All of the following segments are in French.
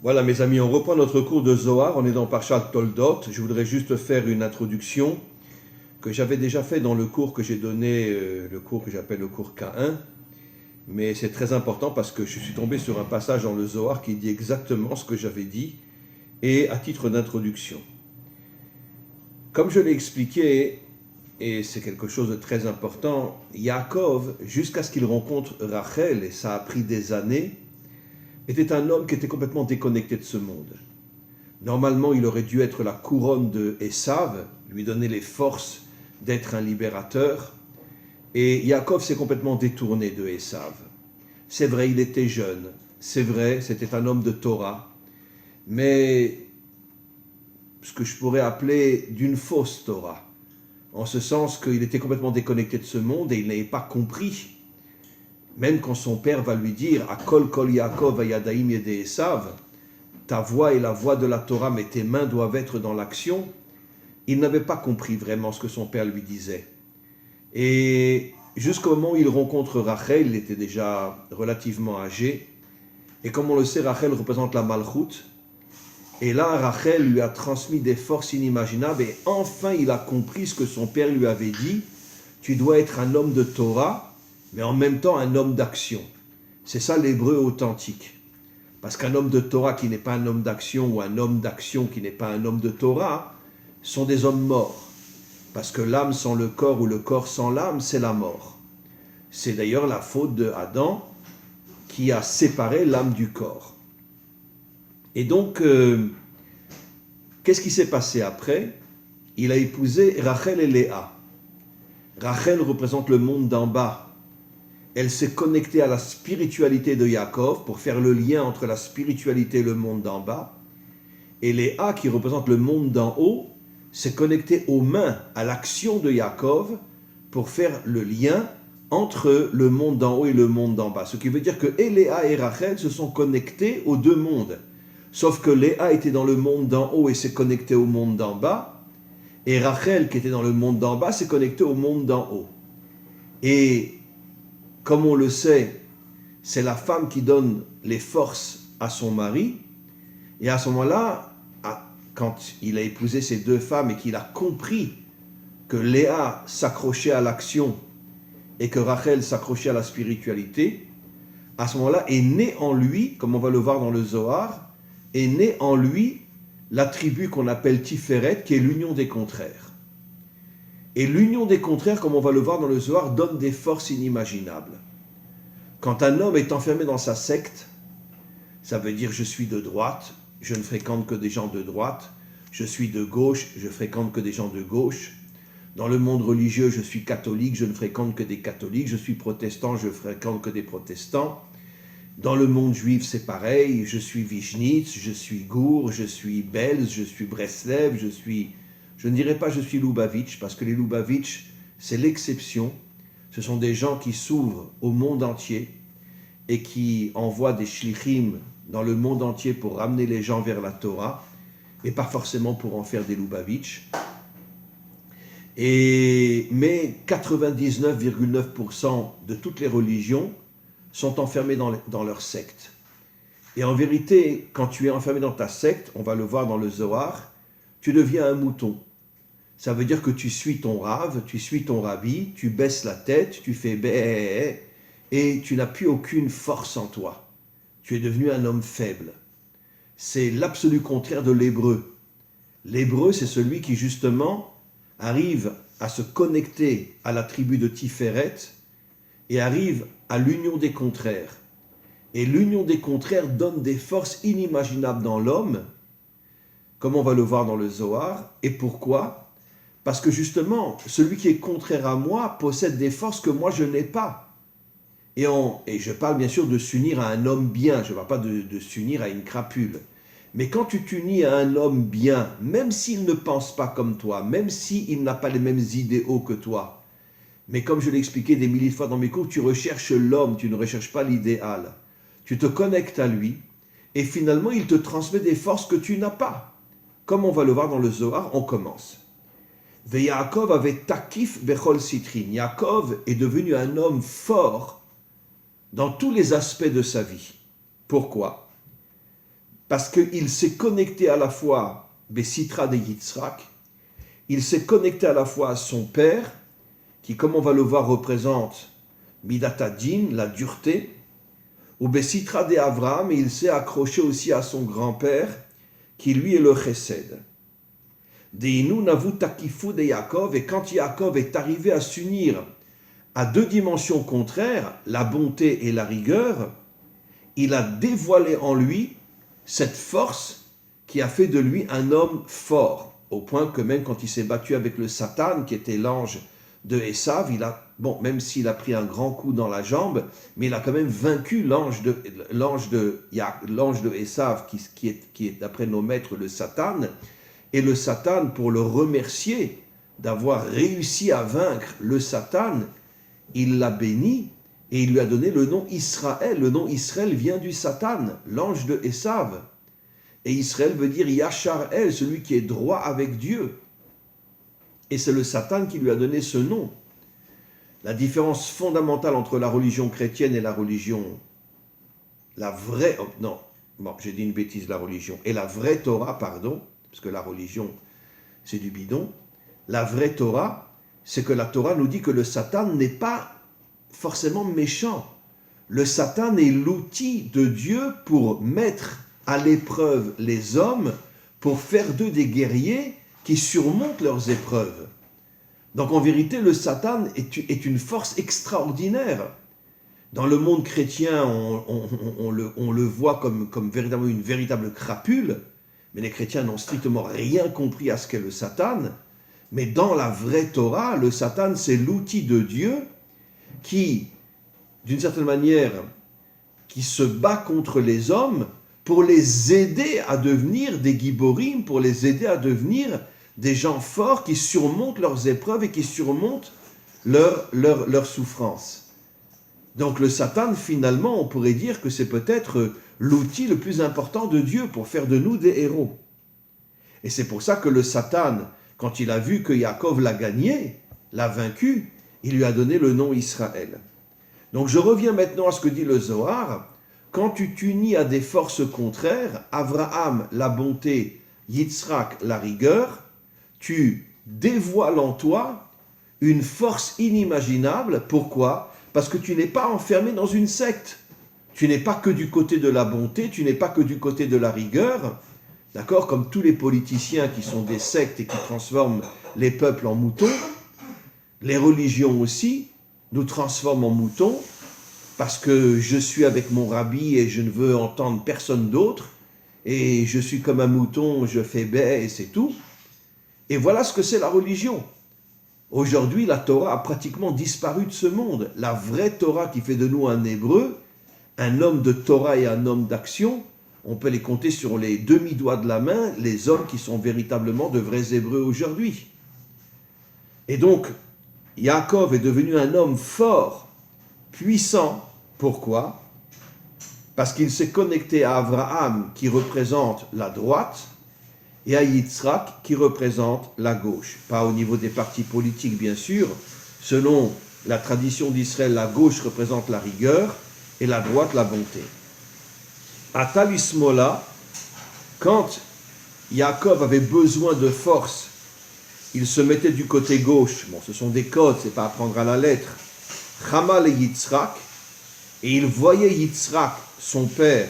Voilà mes amis, on reprend notre cours de Zohar, on est dans Parshat Toldot. Je voudrais juste faire une introduction que j'avais déjà fait dans le cours que j'ai donné, le cours que j'appelle le cours K1. Mais c'est très important parce que je suis tombé sur un passage dans le Zohar qui dit exactement ce que j'avais dit et à titre d'introduction. Comme je l'ai expliqué, et c'est quelque chose de très important, Yaakov, jusqu'à ce qu'il rencontre Rachel, et ça a pris des années, était un homme qui était complètement déconnecté de ce monde. Normalement, il aurait dû être la couronne de Esav, lui donner les forces d'être un libérateur. Et Yaakov s'est complètement détourné de Esav. C'est vrai, il était jeune. C'est vrai, c'était un homme de Torah. Mais ce que je pourrais appeler d'une fausse Torah. En ce sens qu'il était complètement déconnecté de ce monde et il n'avait pas compris. Même quand son père va lui dire « Akol kol Yaakov ayadaim yede Esav » ta voix est la voix de la Torah, mais tes mains doivent être dans l'action, il n'avait pas compris vraiment ce que son père lui disait. Et jusqu'au moment où il rencontre Rachel, il était déjà relativement âgé, et comme on le sait, Rachel représente la Malchut, et là, Rachel lui a transmis des forces inimaginables, et enfin il a compris ce que son père lui avait dit, tu dois être un homme de Torah, mais en même temps un homme d'action. C'est ça l'hébreu authentique. Parce qu'un homme de Torah qui n'est pas un homme d'action ou un homme d'action qui n'est pas un homme de Torah sont des hommes morts. Parce que l'âme sans le corps ou le corps sans l'âme, c'est la mort. C'est d'ailleurs la faute de Adam qui a séparé l'âme du corps. Et donc, qu'est-ce qui s'est passé après? Il a épousé Rachel et Léa. Rachel représente le monde d'en bas. Elle s'est connectée à la spiritualité de Yaakov pour faire le lien entre la spiritualité et le monde d'en bas. Et Léa, qui représente le monde d'en haut, s'est connectée aux mains, à l'action de Yaakov pour faire le lien entre le monde d'en haut et le monde d'en bas. Ce qui veut dire que Léa et Rachel se sont connectés aux deux mondes. Sauf que Léa était dans le monde d'en haut et s'est connectée au monde d'en bas. Et Rachel, qui était dans le monde d'en bas, s'est connectée au monde d'en haut. Et comme on le sait, c'est la femme qui donne les forces à son mari. Et à ce moment-là, quand il a épousé ces deux femmes et qu'il a compris que Léa s'accrochait à l'action et que Rachel s'accrochait à la spiritualité, à ce moment-là est né en lui, comme on va le voir dans le Zohar, est né en lui l'attribut qu'on appelle Tiferet, qui est l'union des contraires. Et l'union des contraires, comme on va le voir dans le Zohar, donne des forces inimaginables. Quand un homme est enfermé dans sa secte, ça veut dire je suis de droite, je ne fréquente que des gens de droite, je suis de gauche, je fréquente que des gens de gauche. Dans le monde religieux, je suis catholique, je ne fréquente que des catholiques, je suis protestant, je fréquente que des protestants. Dans le monde juif, c'est pareil, je suis Vishnitz, je suis Gour, je suis Belz, je suis Breslev, je ne dirais pas je suis Lubavitch, parce que les Lubavitch, c'est l'exception. Ce sont des gens qui s'ouvrent au monde entier et qui envoient des shlichim dans le monde entier pour ramener les gens vers la Torah, et pas forcément pour en faire des Lubavitch. Mais 99,9% de toutes les religions sont enfermées dans leur secte. Et en vérité, quand tu es enfermé dans ta secte, on va le voir dans le Zohar, tu deviens un mouton. Ça veut dire que tu suis ton rave, tu suis ton rabbi, tu baisses la tête, tu fais bé, et tu n'as plus aucune force en toi. Tu es devenu un homme faible. C'est l'absolu contraire de l'hébreu. L'hébreu, c'est celui qui justement arrive à se connecter à la tribu de Tiferet et arrive à l'union des contraires. Et l'union des contraires donne des forces inimaginables dans l'homme, comme on va le voir dans le Zohar. Et pourquoi ? Parce que justement, celui qui est contraire à moi possède des forces que moi je n'ai pas. Et je parle bien sûr de s'unir à un homme bien, je ne parle pas de s'unir à une crapule. Mais quand tu t'unis à un homme bien, même s'il ne pense pas comme toi, même s'il n'a pas les mêmes idéaux que toi, mais comme je l'ai expliqué des milliers de fois dans mes cours, tu recherches l'homme, tu ne recherches pas l'idéal. Tu te connectes à lui, et finalement il te transmet des forces que tu n'as pas. Comme on va le voir dans le Zohar, on commence. Ve Yaakov avait takif bechol sitrin. Yaakov est devenu un homme fort dans tous les aspects de sa vie. Pourquoi? parce qu'il s'est connecté à la fois Besitra de Yitzhak, il s'est connecté à la fois à son père, qui, comme on va le voir, représente Midata Din, la dureté, ou Besitra de Avraham, et il s'est accroché aussi à son grand-père, qui lui est le Chesed. Deinu Navu Takifu de Yaakov, et quand Yaakov est arrivé à s'unir à deux dimensions contraires, la bonté et la rigueur, il a dévoilé en lui cette force qui a fait de lui un homme fort, au point que même quand il s'est battu avec le Satan, qui était l'ange de Esav, même s'il a pris un grand coup dans la jambe, mais il a quand même vaincu l'ange de Esav, qui est d'après nos maîtres le Satan, et le Satan, pour le remercier d'avoir réussi à vaincre le Satan, il l'a béni et il lui a donné le nom Israël. Le nom Israël vient du Satan, l'ange de Esav. Et Israël veut dire Yachar El, celui qui est droit avec Dieu. Et c'est le Satan qui lui a donné ce nom. La différence fondamentale entre la religion chrétienne et la religion, j'ai dit une bêtise, la religion, et la vraie Torah, pardon, parce que la religion, c'est du bidon. La vraie Torah, c'est que la Torah nous dit que le Satan n'est pas forcément méchant. Le Satan est l'outil de Dieu pour mettre à l'épreuve les hommes, pour faire d'eux des guerriers qui surmontent leurs épreuves. Donc en vérité, le Satan est une force extraordinaire. Dans le monde chrétien, on le voit comme véritablement une véritable crapule, mais les chrétiens n'ont strictement rien compris à ce qu'est le Satan. Mais dans la vraie Torah, le Satan, c'est l'outil de Dieu qui, d'une certaine manière, qui se bat contre les hommes pour les aider à devenir des giborim, pour les aider à devenir des gens forts qui surmontent leurs épreuves et qui surmontent leurs souffrances. Donc le Satan, finalement, on pourrait dire que c'est peut-être l'outil le plus important de Dieu pour faire de nous des héros. Et c'est pour ça que le Satan, quand il a vu que Yaakov l'a gagné, l'a vaincu, il lui a donné le nom Israël. Donc je reviens maintenant à ce que dit le Zohar. Quand tu t'unis à des forces contraires, Abraham, la bonté, Yitzhak, la rigueur, tu dévoiles en toi une force inimaginable. Pourquoi ? Parce que tu n'es pas enfermé dans une secte. Tu n'es pas que du côté de la bonté, tu n'es pas que du côté de la rigueur. D'accord ? Comme tous les politiciens qui sont des sectes et qui transforment les peuples en moutons, les religions aussi nous transforment en moutons parce que je suis avec mon rabbi et je ne veux entendre personne d'autre et je suis comme un mouton, je fais bé et c'est tout. Et voilà ce que c'est la religion. Aujourd'hui, la Torah a pratiquement disparu de ce monde. La vraie Torah qui fait de nous un Hébreu, un homme de Torah et un homme d'action, on peut les compter sur les demi-doigts de la main, les hommes qui sont véritablement de vrais Hébreux aujourd'hui. Et donc, Yaakov est devenu un homme fort, puissant. Pourquoi ? Parce qu'il s'est connecté à Abraham, qui représente la droite, et à Yitzhak, qui représente la gauche. Pas au niveau des partis politiques, bien sûr. Selon la tradition d'Israël, la gauche représente la rigueur, et la droite, la bonté. À Talismola, quand Yaakov avait besoin de force, il se mettait du côté gauche. Bon, ce sont des codes, c'est pas à prendre à la lettre. Chamal et Yitzhak, et il voyait Yitzhak, son père,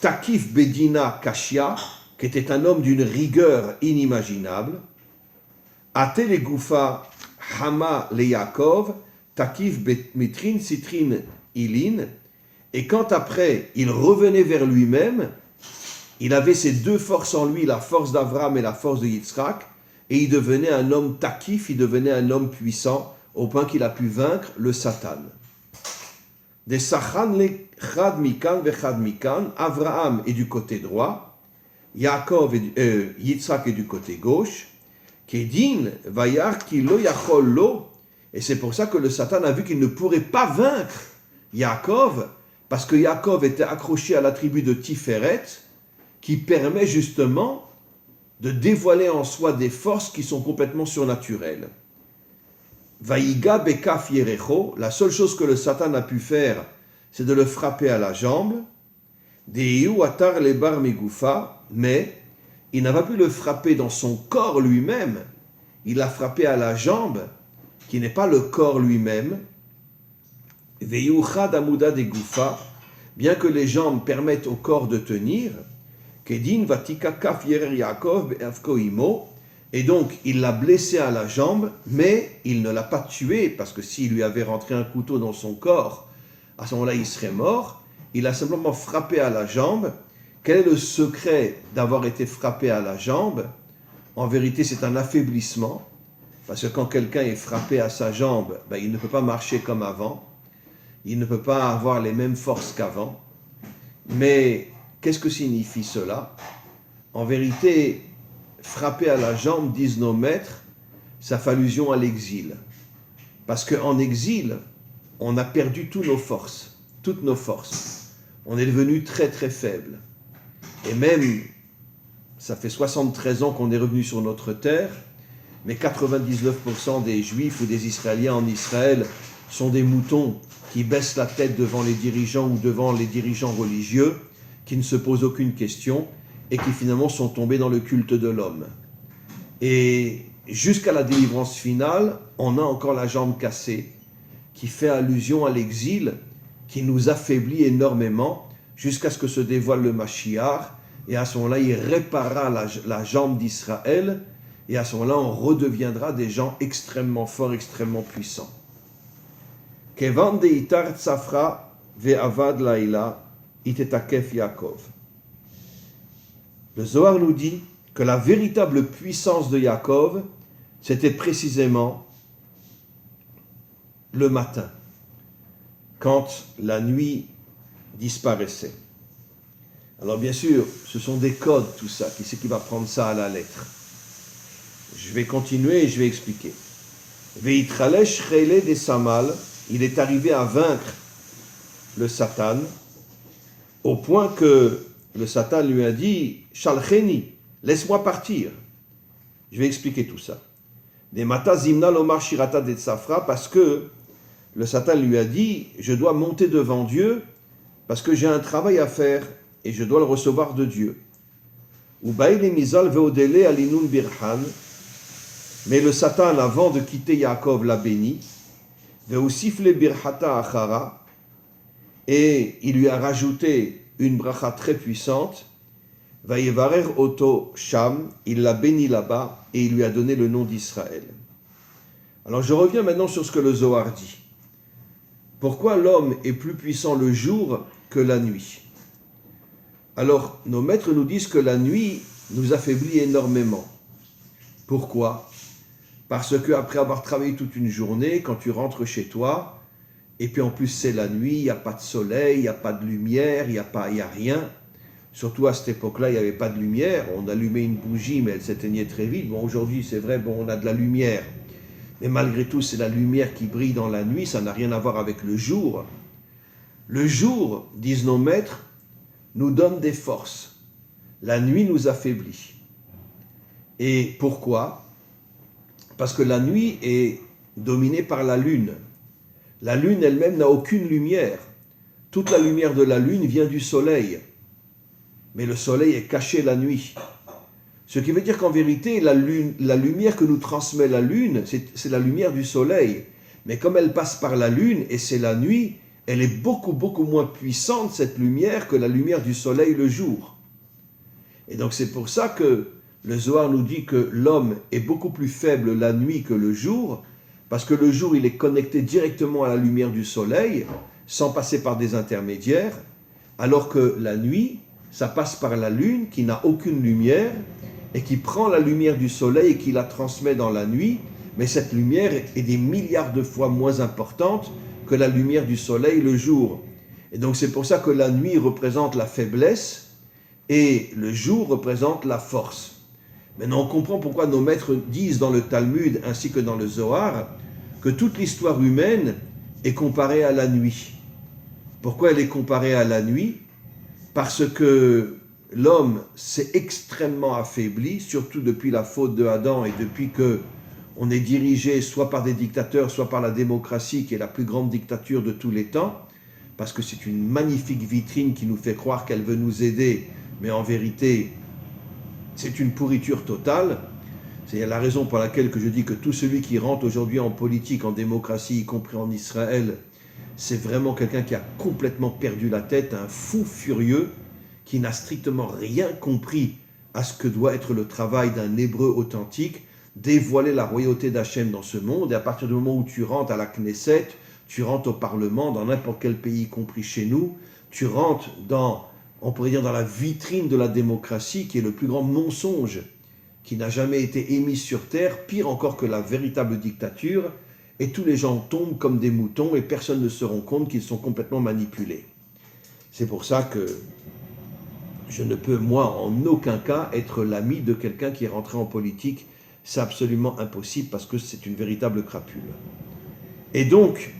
Takif Bedina Kashia, qui était un homme d'une rigueur inimaginable. Ate le Goufa Hama le Yaakov, Takif Mitrin Citrin Ilin, et quand après il revenait vers lui-même, il avait ces deux forces en lui, la force d'Avraham et la force de Yitzhak, et il devenait un homme takif, il devenait un homme puissant, au point qu'il a pu vaincre le Satan. Des Sachan le Chad Mikan vechad Mikan, Avraham est du côté droit, Yitzhak est du côté gauche, Kedin vayar ki lo yachol lo, et c'est pour ça que le Satan a vu qu'il ne pourrait pas vaincre Yaakov, parce que Yaakov était accroché à la tribu de Tiferet, qui permet justement de dévoiler en soi des forces qui sont complètement surnaturelles. Vaïga bekaf yerecho, la seule chose que le Satan a pu faire, c'est de le frapper à la jambe. Deiu atar lebar megoufa, mais il n'a pas pu le frapper dans son corps lui-même, il l'a frappé à la jambe, qui n'est pas le corps lui-même. Veiu chad amuda de goufa, bien que les jambes permettent au corps de tenir, Kedin vatika kaf yerer Yaakov be'avko imo, et donc il l'a blessé à la jambe, mais il ne l'a pas tué, parce que s'il lui avait rentré un couteau dans son corps, à ce moment-là il serait mort. Il a simplement frappé à la jambe. Quel est le secret d'avoir été frappé à la jambe? En vérité, c'est un affaiblissement, parce que quand quelqu'un est frappé à sa jambe, il ne peut pas marcher comme avant, il ne peut pas avoir les mêmes forces qu'avant. Mais qu'est-ce que signifie cela? En vérité, frapper à la jambe, disent nos maîtres, ça fait allusion à l'exil. Parce qu'en exil, on a perdu toutes nos forces. On est devenu très très faible. Et même, ça fait 73 ans qu'on est revenu sur notre terre, mais 99% des Juifs ou des Israéliens en Israël sont des moutons qui baissent la tête devant les dirigeants ou devant les dirigeants religieux, qui ne se posent aucune question et qui finalement sont tombés dans le culte de l'homme. Et jusqu'à la délivrance finale, on a encore la jambe cassée, qui fait allusion à l'exil, qui nous affaiblit énormément, jusqu'à ce que se dévoile le Mashiach, et à ce moment-là, il réparera la jambe d'Israël, et à ce moment-là, on redeviendra des gens extrêmement forts, extrêmement puissants. Kevan deitar tsafra ve'avad laila itetakef Yaakov. Le Zohar nous dit que la véritable puissance de Yaakov, c'était précisément le matin, quand la nuit disparaissait. Alors bien sûr, ce sont des codes tout ça, qui c'est qui va prendre ça à la lettre? Je vais continuer et je vais expliquer. Veitralesh chele de Samal, il est arrivé à vaincre le Satan, au point que le Satan lui a dit « Shalcheni, laisse-moi partir ». Je vais expliquer tout ça. Des mata zimna lomar shirata de Tsafra, parce que le Satan lui a dit « Je dois monter devant Dieu, parce que j'ai un travail à faire, et je dois le recevoir de Dieu. » Mais le Satan, avant de quitter Yaakov, l'a béni, et il lui a rajouté une bracha très puissante, Vayevarer Oto Sham, il l'a béni là-bas, et il lui a donné le nom d'Israël. Alors je reviens maintenant sur ce que le Zohar dit. Pourquoi l'homme est plus puissant le jour que la nuit? Alors, nos maîtres nous disent que la nuit nous affaiblit énormément. Pourquoi? Parce qu'après avoir travaillé toute une journée, quand tu rentres chez toi, et puis en plus c'est la nuit, il n'y a pas de soleil, il n'y a pas de lumière, il n'y a rien. Surtout à cette époque-là, il n'y avait pas de lumière. On allumait une bougie, mais elle s'éteignait très vite. Bon, aujourd'hui, c'est vrai, on a de la lumière. Mais malgré tout, c'est la lumière qui brille dans la nuit, ça n'a rien à voir avec le jour. Le jour, disent nos maîtres, nous donne des forces. La nuit nous affaiblit. Et pourquoi? Parce que la nuit est dominée par la lune. La lune elle-même n'a aucune lumière. Toute la lumière de la lune vient du soleil. Mais le soleil est caché la nuit. Ce qui veut dire qu'en vérité, la lumière que nous transmet la lune, c'est la lumière du soleil. Mais comme elle passe par la lune, et c'est la nuit, elle est beaucoup, beaucoup moins puissante, cette lumière, que la lumière du soleil le jour. Et donc c'est pour ça que le Zohar nous dit que l'homme est beaucoup plus faible la nuit que le jour, parce que le jour, il est connecté directement à la lumière du soleil, sans passer par des intermédiaires, alors que la nuit, ça passe par la lune, qui n'a aucune lumière, et qui prend la lumière du soleil et qui la transmet dans la nuit, mais cette lumière est des milliards de fois moins importante que la lumière du soleil le jour. Et donc c'est pour ça que la nuit représente la faiblesse et le jour représente la force. Maintenant on comprend pourquoi nos maîtres disent dans le Talmud ainsi que dans le Zohar que toute l'histoire humaine est comparée à la nuit. Pourquoi elle est comparée à la nuit? Parce que l'homme s'est extrêmement affaibli, surtout depuis la faute de Adam et depuis que on est dirigé soit par des dictateurs, soit par la démocratie, qui est la plus grande dictature de tous les temps, parce que c'est une magnifique vitrine qui nous fait croire qu'elle veut nous aider, mais en vérité, c'est une pourriture totale. C'est la raison pour laquelle que je dis que tout celui qui rentre aujourd'hui en politique, en démocratie, y compris en Israël, c'est vraiment quelqu'un qui a complètement perdu la tête, un fou furieux, qui n'a strictement rien compris à ce que doit être le travail d'un hébreu authentique, dévoiler la royauté d'Hachem dans ce monde, et à partir du moment où tu rentres à la Knesset, tu rentres au Parlement, dans n'importe quel pays, y compris chez nous, tu rentres dans, on pourrait dire, dans la vitrine de la démocratie, qui est le plus grand mensonge qui n'a jamais été émis sur terre, pire encore que la véritable dictature, et tous les gens tombent comme des moutons, et personne ne se rend compte qu'ils sont complètement manipulés. C'est pour ça que je ne peux, moi, en aucun cas, être l'ami de quelqu'un qui est rentré en politique. C'est absolument impossible, parce que c'est une véritable crapule. Et donc,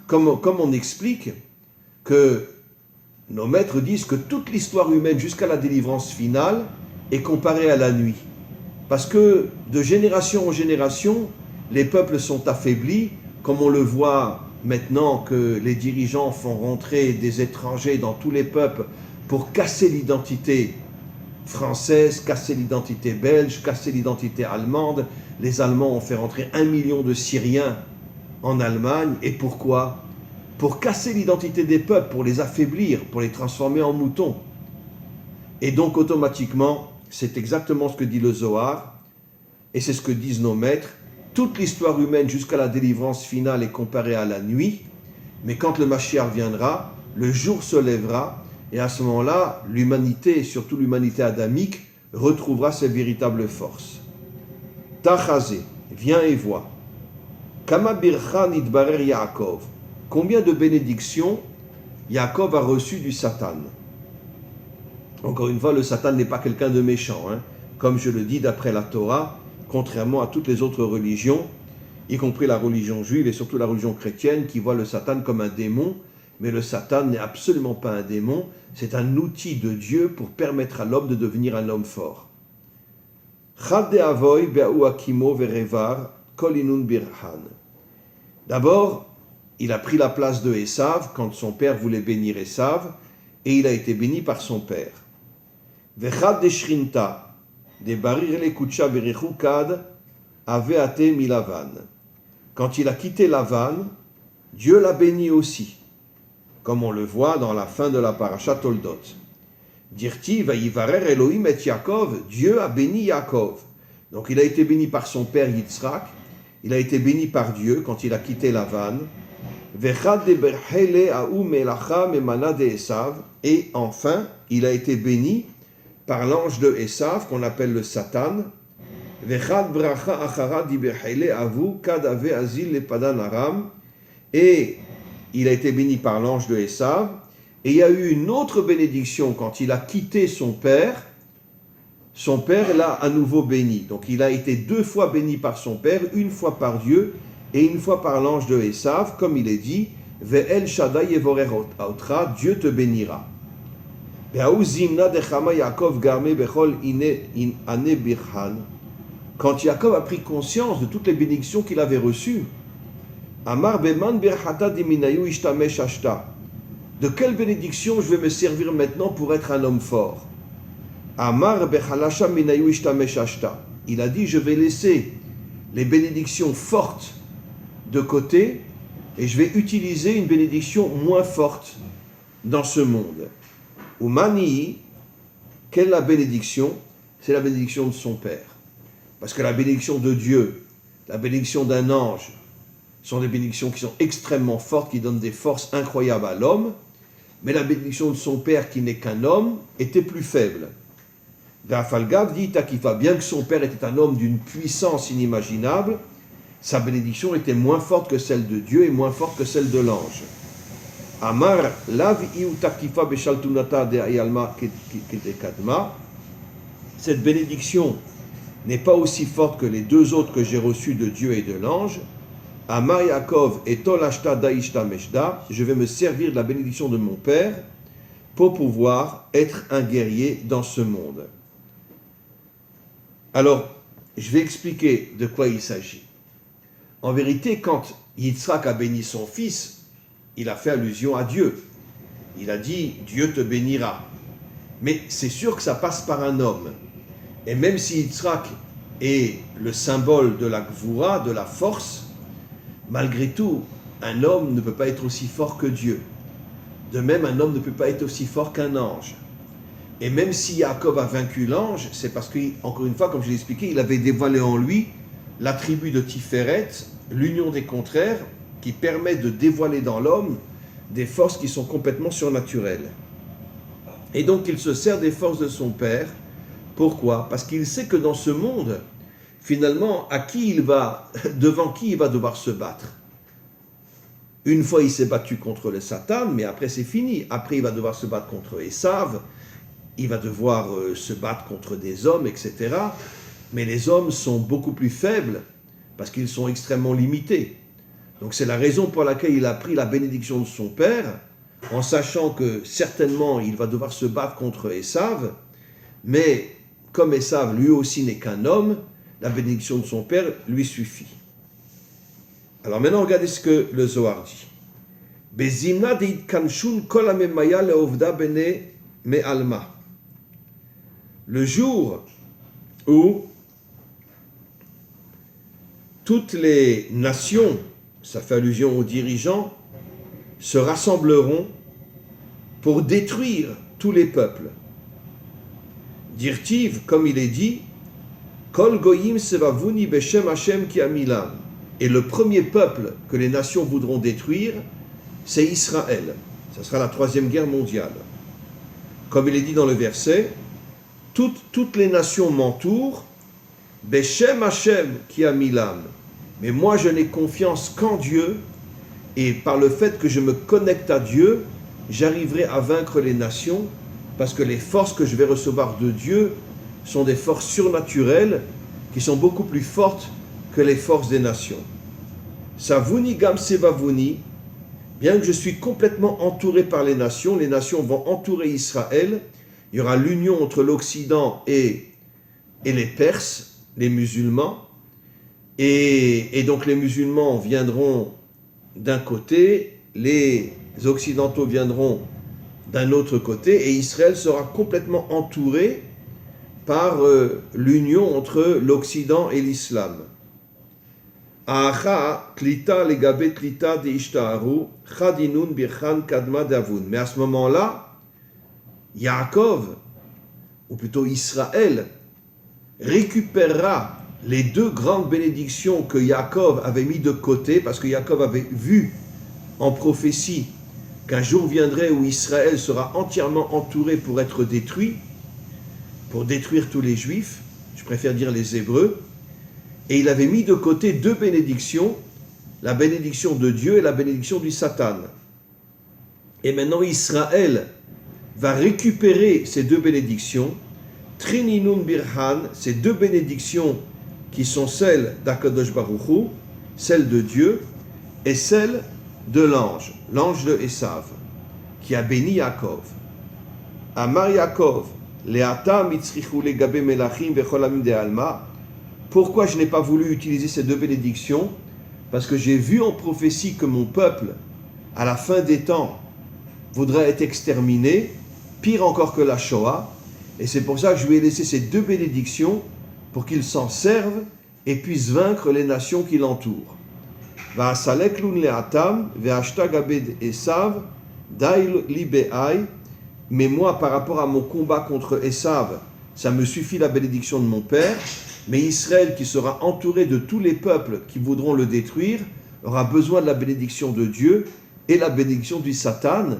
comme on explique que nos maîtres disent que toute l'histoire humaine jusqu'à la délivrance finale est comparée à la nuit. Parce que de génération en génération, les peuples sont affaiblis, comme on le voit maintenant que les dirigeants font rentrer des étrangers dans tous les peuples pour casser l'identité française, casser l'identité belge, casser l'identité allemande. Les Allemands ont fait rentrer 1 million de Syriens en Allemagne. Et pourquoi ? Pour casser l'identité des peuples, pour les affaiblir, pour les transformer en moutons. Et donc automatiquement, c'est exactement ce que dit le Zohar, et c'est ce que disent nos maîtres. Toute l'histoire humaine jusqu'à la délivrance finale est comparée à la nuit, mais quand le Mashiach viendra, le jour se lèvera, et à ce moment-là, l'humanité, et surtout l'humanité adamique, retrouvera ses véritables forces. Tachazé, viens et vois. Kama bircha nidbarer Yaakov. Combien de bénédictions Yaakov a reçues du Satan? Encore une fois, le Satan n'est pas quelqu'un de méchant, comme je le dis d'après la Torah, contrairement à toutes les autres religions, y compris la religion juive et surtout la religion chrétienne, qui voit le Satan comme un démon, mais le Satan n'est absolument pas un démon, c'est un outil de Dieu pour permettre à l'homme de devenir un homme fort. D'abord, il a pris la place de Esav quand son père voulait bénir Esav, et il a été béni par son père. Vechad de Shrinta, de Barir le Kucha Berichu Kad, Aveate Milavan. Quand il a quitté Lavan, Dieu l'a béni aussi, comme on le voit dans la fin de la parasha Toldot. Dirti Vayivarer Elohim et Yaakov, Dieu a béni Yaakov. Donc il a été béni par son père Yitzhak, il a été béni par Dieu quand il a quitté Lavan. Et enfin, il a été béni par l'ange de Esav, qu'on appelle le Satan. Et il a été béni par l'ange de Esav. Et il y a eu une autre bénédiction quand il a quitté son père. Son père l'a à nouveau béni. Donc il a été 2 fois béni par son père, une fois par Dieu et une fois par l'ange de Esav, comme il est dit, Ve'el Shaddai Yevorer Otra, Dieu te bénira. Quand Yaakov a pris conscience de toutes les bénédictions qu'il avait reçues, Amar Beman Birchata Diminayu Ishtamesh Ashta. De quelle bénédiction je vais me servir maintenant pour être un homme fort? Amar Bechalasha Minayu Ishtamesh Ashta. Il a dit, je vais laisser les bénédictions fortes de côté et je vais utiliser une bénédiction moins forte dans ce monde. Umani, quelle est la bénédiction? C'est la bénédiction de son père. Parce que la bénédiction de Dieu, la bénédiction d'un ange, sont des bénédictions qui sont extrêmement fortes, qui donnent des forces incroyables à l'homme, mais la bénédiction de son père, qui n'est qu'un homme, était plus faible. Ve'afalgav dit Takifa, bien que son père était un homme d'une puissance inimaginable, sa bénédiction était moins forte que celle de Dieu et moins forte que celle de l'ange. Amar lav iu takifa beshaltunata de ayalma kedekadma. Cette bénédiction n'est pas aussi forte que les 2 autres que j'ai reçues de Dieu et de l'ange. Amar Yaakov et tolashta daishta meshda. Je vais me servir de la bénédiction de mon père pour pouvoir être un guerrier dans ce monde. Alors, je vais expliquer de quoi il s'agit. En vérité, quand Yitzhak a béni son fils, il a fait allusion à Dieu. Il a dit « Dieu te bénira ». Mais c'est sûr que ça passe par un homme. Et même si Yitzhak est le symbole de la gvoura, de la force, malgré tout, un homme ne peut pas être aussi fort que Dieu. De même, un homme ne peut pas être aussi fort qu'un ange. Et même si Yaakov a vaincu l'ange, c'est parce que, encore une fois, comme je l'ai expliqué, il avait dévoilé en lui l'attribut de Tiferet, l'union des contraires, qui permet de dévoiler dans l'homme des forces qui sont complètement surnaturelles. Et donc, il se sert des forces de son père. Pourquoi ? Parce qu'il sait que dans ce monde, finalement, devant qui il va devoir se battre. Une fois, il s'est battu contre le Satan, mais après, c'est fini. Après, il va devoir se battre contre Esav, il va devoir se battre contre des hommes, etc. Mais les hommes sont beaucoup plus faibles parce qu'ils sont extrêmement limités. Donc c'est la raison pour laquelle il a pris la bénédiction de son père, en sachant que certainement il va devoir se battre contre Esav, mais comme Esav lui aussi n'est qu'un homme, la bénédiction de son père lui suffit. Alors maintenant regardez ce que le Zohar dit. Bezimna deitkanshun kol hamemaya leovda bene me'alma. Le jour où toutes les nations, ça fait allusion aux dirigeants, se rassembleront pour détruire tous les peuples. Dirtiv, comme il est dit, Kol goyim sevavuni beshem Hashem ki amilam. Et le premier peuple que les nations voudront détruire, c'est Israël. Ce sera la troisième guerre mondiale. Comme il est dit dans le verset, toutes les nations m'entourent, beshem Hashem ki amilam. Mais moi je n'ai confiance qu'en Dieu, et par le fait que je me connecte à Dieu, j'arriverai à vaincre les nations, parce que les forces que je vais recevoir de Dieu sont des forces surnaturelles qui sont beaucoup plus fortes que les forces des nations. Savuni gam sevavuni, bien que je suis complètement entouré par les nations vont entourer Israël, il y aura l'union entre l'Occident et les Perses, les musulmans, et donc les musulmans viendront d'un côté, les Occidentaux viendront d'un autre côté, et Israël sera complètement entouré par l'union entre l'Occident et l'Islam. Acha klita legabe klita de ishtaharu chadinun birchan kadma davun. Mais à ce moment-là, Yaakov, ou plutôt Israël, récupérera les deux grandes bénédictions que Yaakov avait mis de côté, parce que Yaakov avait vu en prophétie qu'un jour viendrait où Israël sera entièrement entouré pour être détruit, pour détruire tous les Juifs, je préfère dire les Hébreux, et il avait mis de côté deux bénédictions, la bénédiction de Dieu et la bénédiction du Satan. Et maintenant Israël va récupérer ces deux bénédictions, Trininun Birhan, ces deux bénédictions qui sont celles d'Akadosh Baruch Hu, celles de Dieu, et celles de l'ange de Esav, qui a béni Yaakov. Amar Yaakov, Leata mitzrichu legabe melachim vecholamim de alma. Pourquoi je n'ai pas voulu utiliser ces deux bénédictions? Parce que j'ai vu en prophétie que mon peuple, à la fin des temps, voudrait être exterminé, pire encore que la Shoah, et c'est pour ça que je lui ai laissé ces deux bénédictions pour qu'il s'en serve et puisse vaincre les nations qui l'entourent. Va'asalek lun le'atam ve'ashta gabed Esav dai li be'ai. Mais moi, par rapport à mon combat contre Esav, ça me suffit la bénédiction de mon père. Mais Israël, qui sera entouré de tous les peuples qui voudront le détruire, aura besoin de la bénédiction de Dieu et la bénédiction du Satan.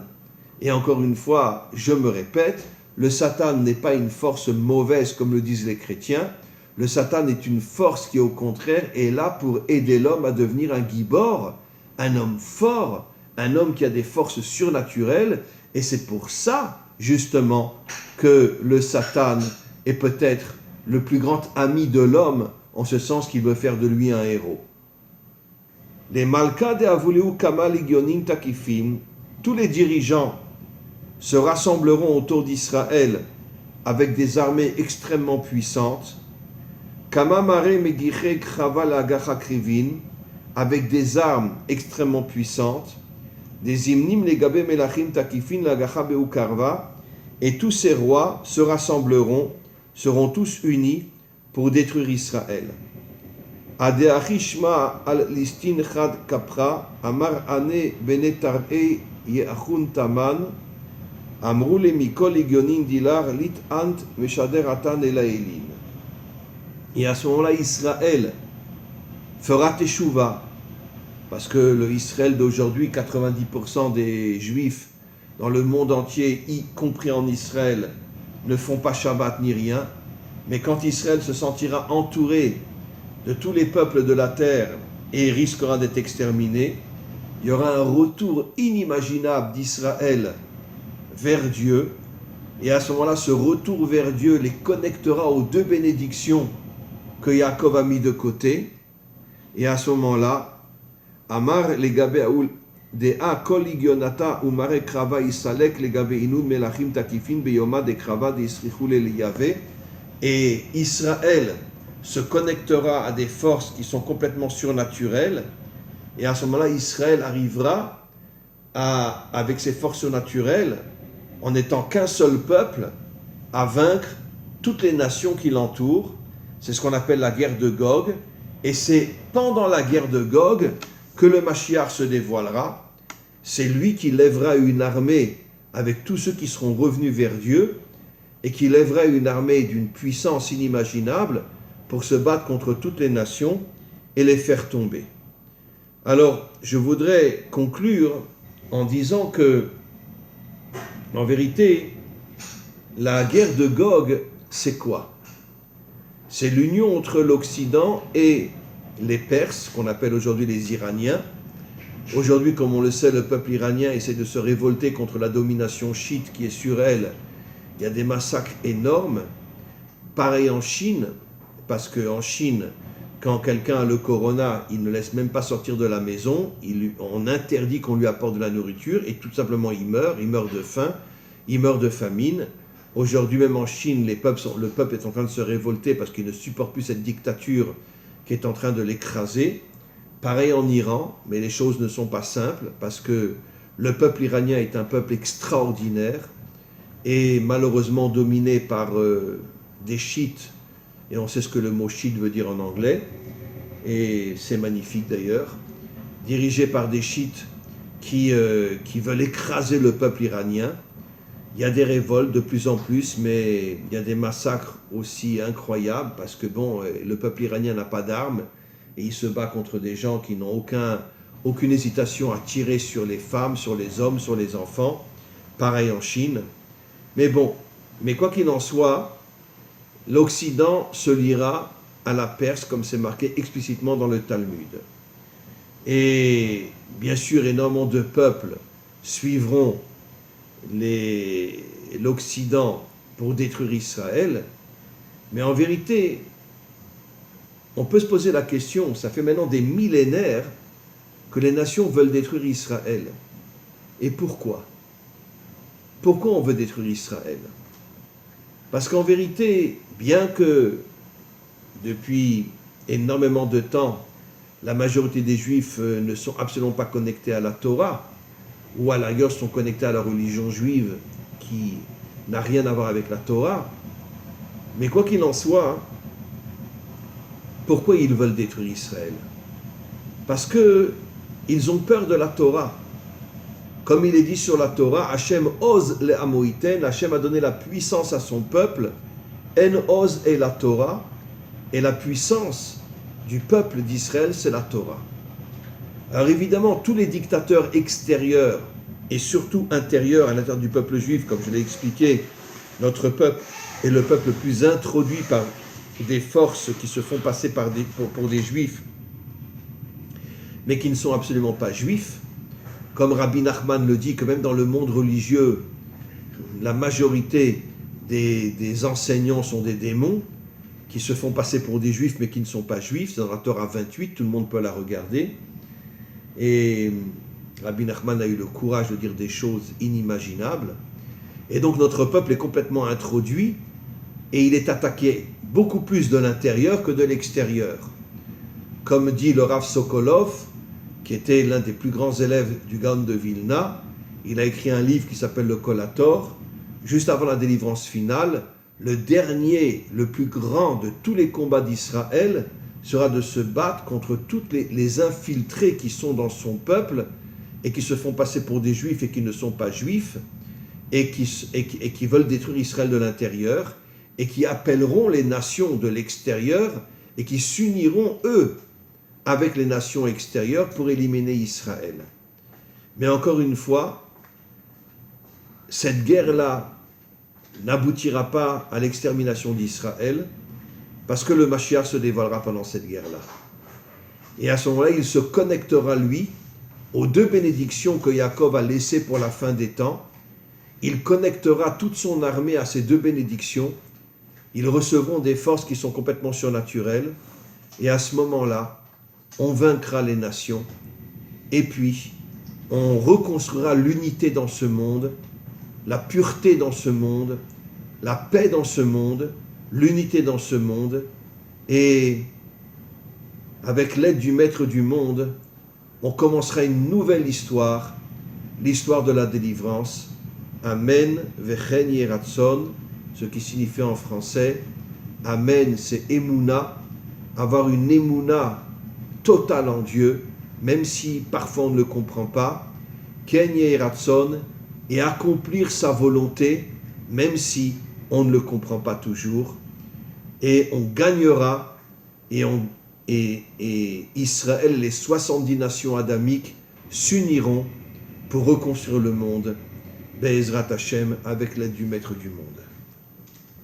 Et encore une fois, je me répète, le Satan n'est pas une force mauvaise comme le disent les chrétiens. Le Satan est une force qui, au contraire, est là pour aider l'homme à devenir un gibor, un homme fort, un homme qui a des forces surnaturelles. Et c'est pour ça, justement, que le Satan est peut-être le plus grand ami de l'homme, en ce sens qu'il veut faire de lui un héros. Les Malka de Avuleu Kamal Igyonim Takifim, tous les dirigeants se rassembleront autour d'Israël avec des armées extrêmement puissantes, Kamamare Megiche Kraval Agacha Krivin, avec des armes extrêmement puissantes, des imnim legabe melachim takifin lagacha beukarva, et tous ces rois se rassembleront, seront tous unis pour détruire Israël. Adeachishma al listin chad kapra, amar ane benetar'e yeachun taman, amroule mikol igyonin dilar lit ant meshader atan elaelin. Et à ce moment-là, Israël fera teshuva, parce que le Israël d'aujourd'hui, 90% des Juifs dans le monde entier, y compris en Israël, ne font pas Shabbat ni rien. Mais quand Israël se sentira entouré de tous les peuples de la terre et risquera d'être exterminé, il y aura un retour inimaginable d'Israël vers Dieu. Et à ce moment-là, ce retour vers Dieu les connectera aux deux bénédictions que Yaakov a mis de côté. Et à ce moment-là, Amar legabe aoul dea kol igionata umare krava isalek legabe inud melachim takifin beyoma de krava de isrichul eliyave. Et Israël se connectera à des forces qui sont complètement surnaturelles. Et à ce moment-là, Israël arrivera avec ses forces surnaturelles, en n'étant qu'un seul peuple, à vaincre toutes les nations qui l'entourent. C'est ce qu'on appelle la guerre de Gog. Et c'est pendant la guerre de Gog que le Mashiach se dévoilera. C'est lui qui lèvera une armée avec tous ceux qui seront revenus vers Dieu et qui lèvera une armée d'une puissance inimaginable pour se battre contre toutes les nations et les faire tomber. Alors, je voudrais conclure en disant que, en vérité, la guerre de Gog, c'est quoi? C'est l'union entre l'Occident et les Perses, qu'on appelle aujourd'hui les Iraniens. Aujourd'hui, comme on le sait, le peuple iranien essaie de se révolter contre la domination chiite qui est sur elle. Il y a des massacres énormes. Pareil en Chine, parce qu'en Chine, quand quelqu'un a le corona, il ne laisse même pas sortir de la maison, on interdit qu'on lui apporte de la nourriture, et tout simplement il meurt de faim, il meurt de famine. Aujourd'hui même en Chine, le peuple est en train de se révolter parce qu'il ne supporte plus cette dictature qui est en train de l'écraser. Pareil en Iran, mais les choses ne sont pas simples parce que le peuple iranien est un peuple extraordinaire et malheureusement dominé par des chiites, et on sait ce que le mot chiite veut dire en anglais, et c'est magnifique d'ailleurs, dirigé par des chiites qui veulent écraser le peuple iranien. Il y a des révoltes de plus en plus, mais il y a des massacres aussi incroyables parce que le peuple iranien n'a pas d'armes et il se bat contre des gens qui n'ont aucune hésitation à tirer sur les femmes, sur les hommes, sur les enfants. Pareil en Chine. Mais quoi qu'il en soit, l'Occident se liera à la Perse comme c'est marqué explicitement dans le Talmud. Et bien sûr, énormément de peuples suivront l'Occident pour détruire Israël, mais en vérité, on peut se poser la question, ça fait maintenant des millénaires que les nations veulent détruire Israël. Et pourquoi? Pourquoi on veut détruire Israël? Parce qu'en vérité, bien que depuis énormément de temps, la majorité des Juifs ne sont absolument pas connectés à la Torah, ou à la rigueur sont connectés à la religion juive qui n'a rien à voir avec la Torah. Mais quoi qu'il en soit, pourquoi ils veulent détruire Israël? Parce qu'ils ont peur de la Torah. Comme il est dit sur la Torah, Hachem ose le Amoïten, Hachem a donné la puissance à son peuple, En ose est la Torah, et la puissance du peuple d'Israël, c'est la Torah. Alors évidemment, tous les dictateurs extérieurs et surtout intérieurs à l'intérieur du peuple juif, comme je l'ai expliqué, notre peuple est le peuple le plus introduit par des forces qui se font passer pour des juifs, mais qui ne sont absolument pas juifs. Comme Rabbi Nachman le dit, que même dans le monde religieux, la majorité des enseignants sont des démons qui se font passer pour des juifs, mais qui ne sont pas juifs. C'est dans la Torah 28, tout le monde peut la regarder. Et Rabbi Nachman a eu le courage de dire des choses inimaginables. Et donc notre peuple est complètement introduit et il est attaqué beaucoup plus de l'intérieur que de l'extérieur. Comme dit le Rav Sokolov, qui était l'un des plus grands élèves du Gaon de Vilna. Il a écrit un livre qui s'appelle le Collator. Juste avant la délivrance finale, le dernier, le plus grand de tous les combats d'Israël sera de se battre contre tous les infiltrés qui sont dans son peuple et qui se font passer pour des juifs et qui ne sont pas juifs et qui veulent détruire Israël de l'intérieur et qui appelleront les nations de l'extérieur et qui s'uniront, eux, avec les nations extérieures pour éliminer Israël. Mais encore une fois, cette guerre-là n'aboutira pas à l'extermination d'Israël parce que le Mashiach se dévoilera pendant cette guerre-là. Et à ce moment-là, il se connectera, lui, aux deux bénédictions que Yaakov a laissées pour la fin des temps. Il connectera toute son armée à ces deux bénédictions. Ils recevront des forces qui sont complètement surnaturelles. Et à ce moment-là, on vaincra les nations. Et puis, on reconstruira l'unité dans ce monde, la pureté dans ce monde, la paix dans ce monde, l'unité dans ce monde. Et avec l'aide du Maître du monde, on commencera une nouvelle histoire, l'histoire de la délivrance. Amen, vechen yeratzon, ce qui signifie en français, Amen, c'est Emouna, avoir une Emouna totale en Dieu, même si parfois on ne le comprend pas, ken yeratzon, et accomplir sa volonté, même si on ne le comprend pas toujours, et on gagnera, et Israël, les 70 nations adamiques, s'uniront pour reconstruire le monde, Be'ezrat Hashem, avec l'aide du Maître du monde.